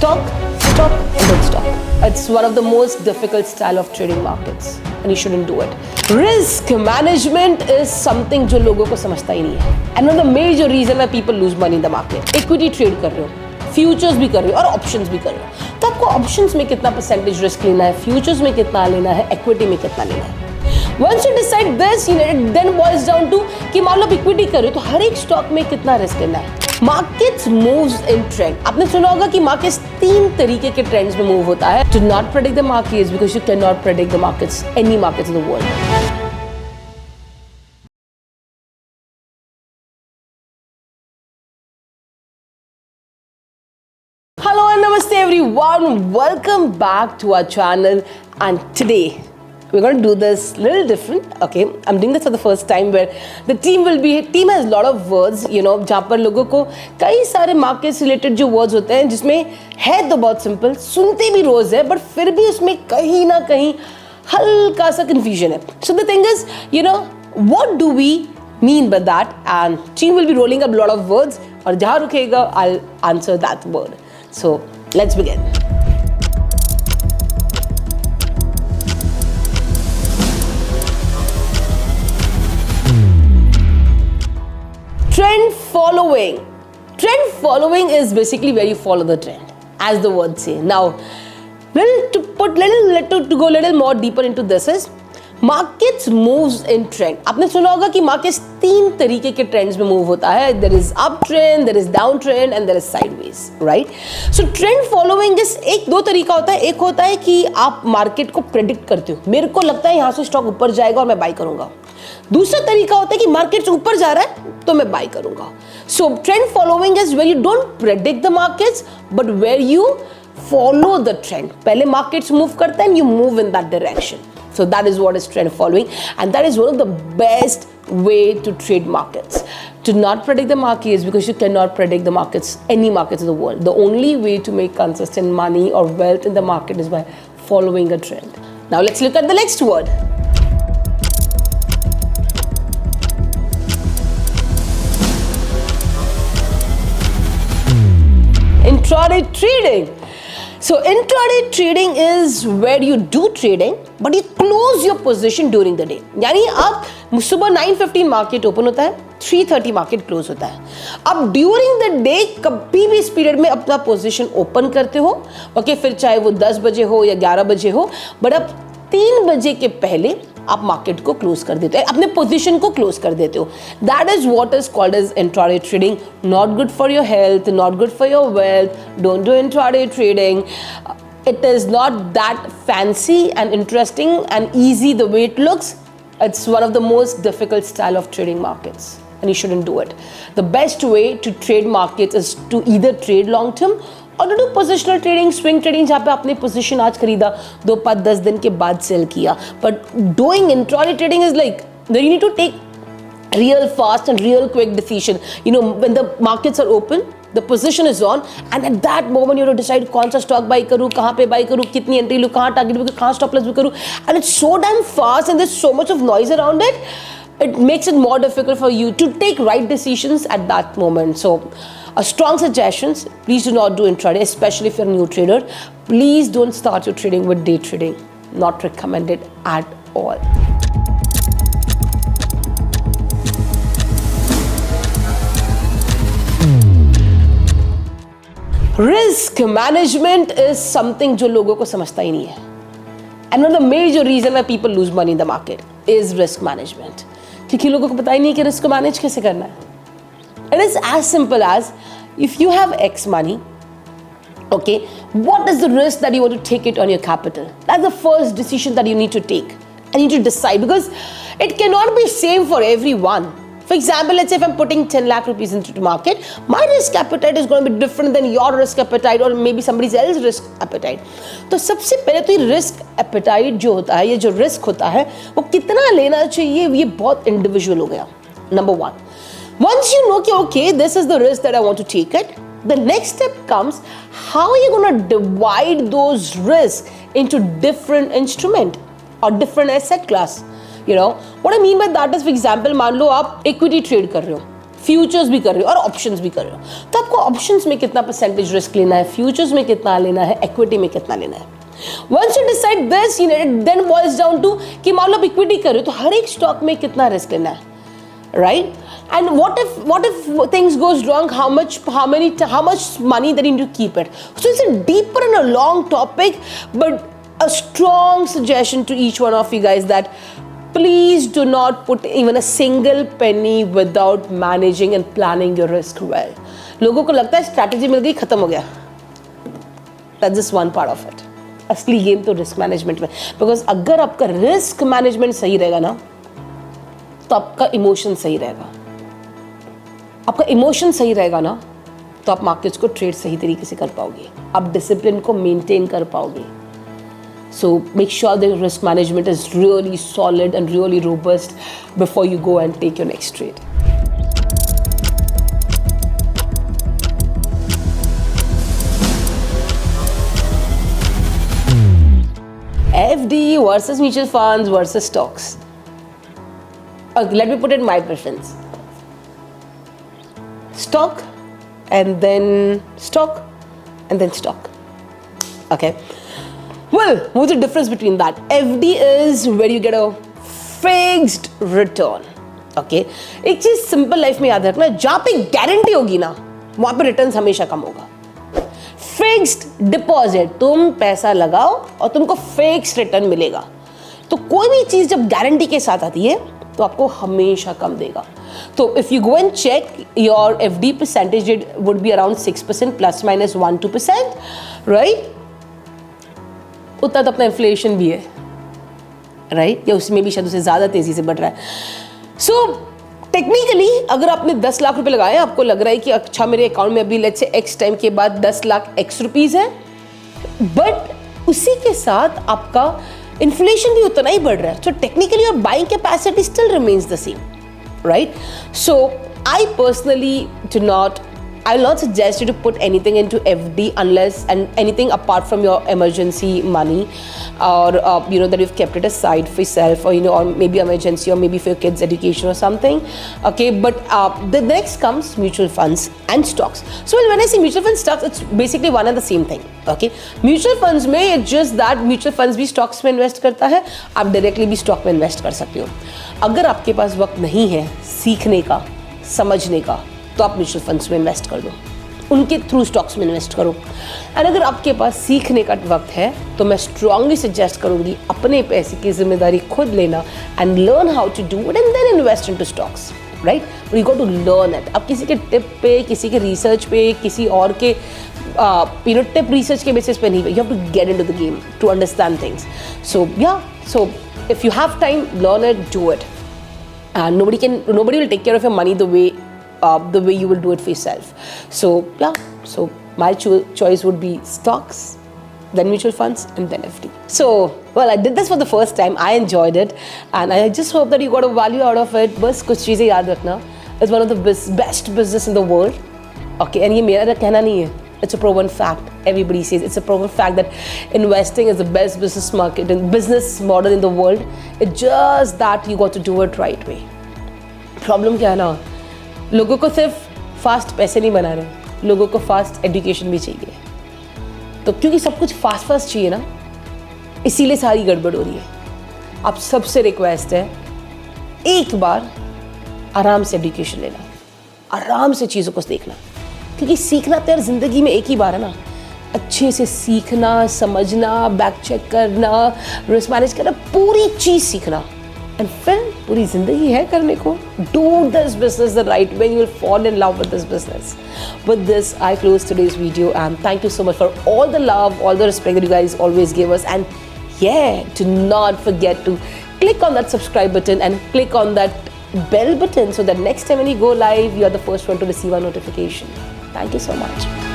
stock, stock, and then stop. It's one of the most difficult style of trading markets, and you shouldn't do it. Risk management is something जो लोगों को समझता ही नहीं है. And one of the major reason why people lose money in the market. Equity trade कर रहे हो, futures भी कर रहे हो और ऑप्शंस भी कर रहे हो, तो आपको ऑप्शंस में कितना परसेंटेज रिस्क लेना है, फ्यूचर्स में कितना लेना है, इक्विटी में कितना लेना है. Once you decide this, it then boils down to कि मान लो आप इक्विटी कर रहे हो तो हर एक स्टॉक में कितना रिस्क लेना है. Markets moves in trend. आपने सुना होगा कि मार्केट्स 3 तरीके के ट्रेंड्स में मूव होता है. To not predict the markets because you can not predict the markets, any markets in the world. Hello and namaste everyone. Welcome back to our channel, and today we're going to do this a little different. Okay, I'm doing this for the first time where the team has a lot of words, जहाँ पर लोगों को कई सारे markets related जो words होते हैं जिसमें है तो बहुत simple, सुनते भी रोज है, but फिर भी उसमें कहीं ना कहीं हल्का सा confusion है. So the thing is, what do we mean by that? And team will be rolling up a lot of words और जहाँ रुकेगा I'll answer that word. So let's begin. Trend following. Trend following is basically where you follow the trend, as the words say. Now, to go a little more deeper into this is markets moves in trend. आपने सुना होगा कि markets 3 तरीके के trends में move होता है. There is uptrend, there is downtrend, and there is sideways, right? So trend following is दो तरीका होता है. एक होता है कि आप market को predict करते हो. मेरे को लगता है यहाँ से stock ऊपर जाएगा और मैं buy करूँगा. दूसरा तरीका होता है कि मार्केट ऊपर जा रहा है तो मैं बाय करूंगा. So trend following is where you don't predict the markets but where you follow the trend. पहले मार्केट्स मूव करते हैं, you move in that direction. So that is what is trend following, and that is one of the best way to trade markets. To not predict the markets because you cannot predict the markets, any markets in the world. The only way to make consistent money or wealth in the market is by following a trend. Now let's look at the next word. Intraday trading. So intraday trading is where you do trading but you close your position during the day. यानी आप सुबह 9:15 market open होता है, 3:30 market close होता है. अब during the day कभी भी इस पीरियड में अपना पोजीशन ओपन करते हो. ओके, फिर चाहे वो 10 बजे हो या 11 बजे हो, बट अब 3 बजे के पहले आप मार्केट को क्लोज कर देते हो, अपने पोजीशन को क्लोज कर देते हो. That is what is called as intraday trading. Not good for your health, not good for your wealth. Don't do intraday trading. It is not that fancy and interesting and easy the way it looks. It's one of the most difficult style of trading markets, and you shouldn't do it. The best way to trade markets is to either trade long term or to do positional trading, swing trading, जहाँ पे आपने position आज खरीदा, 2-5-10 दिन के बाद sell किया. But doing intraday trading is like you need to take real fast and real quick decision. When the markets are open, the position is on, and at that moment you have to decide कौन सा stock buy करूँ, कहाँ पे buy करूँ, कितनी entry लूँ, कहाँ target भी, कहाँ stop loss भी करूँ. And it's so damn fast and there's so much of noise around it. It makes it more difficult for you to take right decisions at that moment. So a strong suggestions, please do not do intraday, especially if you're a new trader. Please don't start your trading with day trading. Not recommended at all. Risk management is something जो लोगों को समझता ही नहीं है. And one of the major reason why people lose money in the market is risk management. क्योंकि लोगों को पता ही नहीं कि रिस्क को मैनेज कैसे करना है. It is as simple as if you have X money, okay, what is the risk that you want to take it on your capital? That's the first decision that you need to take. And you need to decide because it cannot be same for everyone. For example, let's say if I'm putting 10 lakh rupees into the market, my risk appetite is going to be different than your risk appetite or maybe somebody else's risk appetite. तो सबसे पहले तो ये risk appetite जो होता है, ये जो risk होता है, वो कितना लेना चाहिए, ये बहुत individual हो गया. Number one. Once you know कि okay, this is the risk that I want to take it, the next step comes, how are you going to divide those risks into different instrument or different asset class? What I mean by that is, for example, मान लो आप equity trade कर रहे हो, futures भी कर रहे हो और ऑप्शंस भी कर रहे हो, तो आपको ऑप्शंस में कितना परसेंटेज रिस्क लेना है, फ्यूचर्स में कितना लेना है, इक्विटी में कितना लेना है. Once you decide this, it then boils down to कि मान लो आप इक्विटी कर रहे हो तो हर एक स्टॉक में कितना रिस्क लेना है, right? And what if things goes wrong? How much money that you need to keep it? So it's a deeper and a long topic, but a strong suggestion to each one of you guys that please do not put even a single penny without managing and planning your risk well. लोगों को लगता है strategy मिल गई खत्म हो गया. That's just one part of it. असली game तो रिस्क मैनेजमेंट में, बिकॉज अगर आपका रिस्क मैनेजमेंट सही रहेगा ना तो आपका इमोशन सही रहेगा. आपका इमोशन सही रहेगा ना तो आप मार्केट्स को ट्रेड सही तरीके से कर पाओगे, आप डिसिप्लिन को मेंटेन कर पाओगे. So make sure that your risk management is really solid and really robust before you go and take your next trade. FD versus mutual funds versus stocks. Okay, let me put it my preference. Stock and then stock and then stock. Okay. Well, what's the difference between that? FD is where you get a fixed return. Okay. एक चीज simple life में याद रखना, जहां पे guarantee होगी ना वहां पे रिटर्न्स हमेशा कम होगा. फिक्स्ड डिपॉजिट, तुम पैसा लगाओ और तुमको फिक्स्ड रिटर्न मिलेगा. तो कोई भी चीज जब गारंटी के साथ आती है तो आपको हमेशा कम देगा. तो if you go and check your FD percentage rate would be around 6% plus minus 1-2%, right? उतना तो अपना इन्फ्लेशन भी है, राइट? या उसमें भी शायद उससे ज्यादा तेजी से बढ़ रहा है. सो टेक्निकली अगर आपने 10 लाख रुपए लगाए, आपको लग रहा है कि अच्छा मेरे अकाउंट में अभी लेट्स से एक्स टाइम के बाद 10 लाख एक्स रुपीज है, बट उसी के साथ आपका इन्फ्लेशन भी उतना ही बढ़ रहा है. So technically your buying capacity still remains the same, right? So I personally I will not suggest you to put anything into FD unless and anything apart from your emergency money, or that you've kept it aside for yourself, or or maybe emergency, or maybe for your kids' education or something. Okay, but the next comes mutual funds and stocks. So when I say mutual funds, stocks, it's basically one and the same thing. Okay, mutual funds में it's just that mutual funds भी stocks में invest करता है, आप directly भी stock में invest कर सकते हो. अगर आपके पास वक्त नहीं है सीखने का, समझने का, तो आप म्यूचुअल फंड्स में इन्वेस्ट कर दो, उनके थ्रू स्टॉक्स में इन्वेस्ट करो. एंड अगर आपके पास सीखने का वक्त है तो मैं स्ट्रांगली सजेस्ट करूंगी अपने पैसे की जिम्मेदारी खुद लेना and learn how to do it and then invest into stocks, right? You got to learn it. अब किसी के टिप पे, किसी के रिसर्च पे, किसी और के टिप रिसर्च के बेसिस पे नहीं, you have to get into the game to understand things. So if you have time, learn it, do it. Nobody will take care of your money the way you will do it for yourself. So my choice would be stocks, then mutual funds, and then FD. So I did this for the first time. I enjoyed it, and I just hope that you got a value out of it. बस कुछ चीजें याद रखना. It's one of the best business in the world. Okay, and ये मेरा कहना नहीं है. It's a proven fact. Everybody says it's a proven fact that investing is the best business model in the world. It's just that you got to do it right way. Problem क्या है ना, लोगों को सिर्फ fast पैसे नहीं बना रहे, लोगों को फास्ट एजुकेशन भी चाहिए. तो क्योंकि सब कुछ फास्ट चाहिए ना, इसीलिए सारी गड़बड़ हो रही है. आप सबसे रिक्वेस्ट है, एक बार आराम से एजुकेशन लेना, आराम से चीज़ों को देखना, क्योंकि सीखना तो यार जिंदगी में एक ही बार है ना. अच्छे से सीखना, समझना, बैक चेक करना, रिस्क मैनेज करना, पूरी चीज़ सीखना, एंड फिर पूरी जिंदगी है करने को. Do this business the right way, you will fall in love with this business. With this, I close today's video, and thank you so much for all the love, all the respect that you guys always give us. And do not forget to click on that subscribe button and click on that bell button so that next time when you go live, you are the first one to receive our notification. Thank you so much.